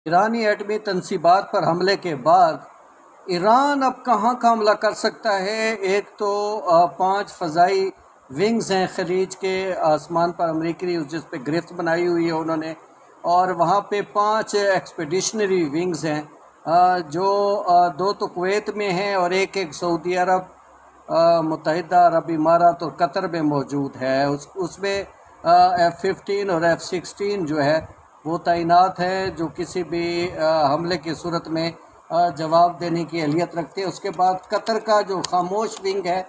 ایرانی ایٹمی تنصیبات پر حملے کے بعد ایران اب کہاں کا حملہ کر سکتا ہے؟ ایک تو 5 فضائی ونگز ہیں خلیج کے آسمان پر امریکی، جس پہ گرفت بنائی ہوئی ہے انہوں نے، اور وہاں پہ 5 ایکسپیڈیشنری ونگز ہیں، جو 2 تو کویت میں ہیں اور ایک سعودی عرب، متحدہ عرب امارات اور قطر میں موجود ہے۔ اس میں F-15 اور F-16 جو ہے وہ تعینات ہیں، جو کسی بھی حملے کی صورت میں جواب دینے کی اہلیت رکھتے ہیں۔ اس کے بعد قطر کا جو خاموش ونگ ہے،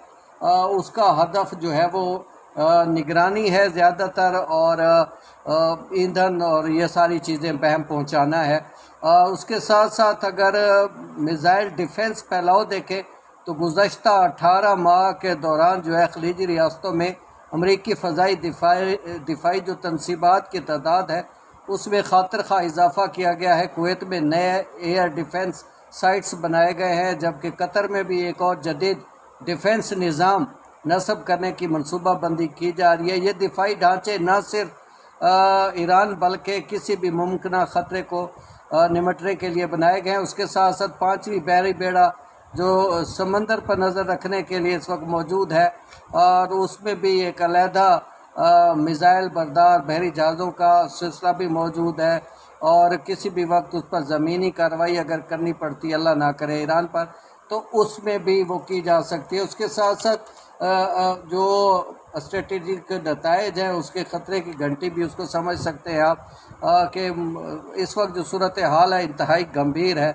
اس کا ہدف جو ہے وہ نگرانی ہے زیادہ تر، اور ایندھن اور یہ ساری چیزیں بہم پہنچانا ہے۔ اس کے ساتھ ساتھ اگر میزائل ڈیفنس پھیلاؤ دیکھیں تو گزشتہ 18 ماہ کے دوران جو ہے خلیجی ریاستوں میں امریکی فضائی دفاعی جو تنصیبات کی تعداد ہے اس میں خاطر خواہ اضافہ کیا گیا ہے۔ کویت میں نئے ایئر ڈیفنس سائٹس بنائے گئے ہیں، جبکہ قطر میں بھی ایک اور جدید ڈیفنس نظام نصب کرنے کی منصوبہ بندی کی جا رہی ہے۔ یہ دفاعی ڈھانچے نہ صرف ایران بلکہ کسی بھی ممکنہ خطرے کو نمٹنے کے لیے بنائے گئے ہیں۔ اس کے ساتھ ساتھ 5ویں بحری بیڑا جو سمندر پر نظر رکھنے کے لیے اس وقت موجود ہے، اور اس میں بھی ایک علیحدہ میزائل بردار بحری جہازوں کا سلسلہ بھی موجود ہے، اور کسی بھی وقت اس پر زمینی کارروائی اگر کرنی پڑتی ہے، اللہ نہ کرے ایران پر، تو اس میں بھی وہ کی جا سکتی ہے۔ اس کے ساتھ ساتھ جو اسٹریٹجک نتائج ہیں اس کے خطرے کی گھنٹی بھی اس کو سمجھ سکتے ہیں آپ، کہ اس وقت جو صورتحال ہے انتہائی گمبھیر ہے،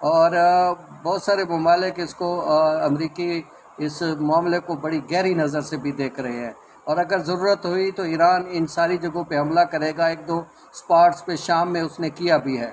اور بہت سارے ممالک اس کو امریکی اس معاملے کو بڑی گہری نظر سے بھی دیکھ رہے ہیں، اور اگر ضرورت ہوئی تو ایران ان ساری جگہوں پہ حملہ کرے گا۔ 1-2 اسپاٹس پہ شام میں اس نے کیا بھی ہے۔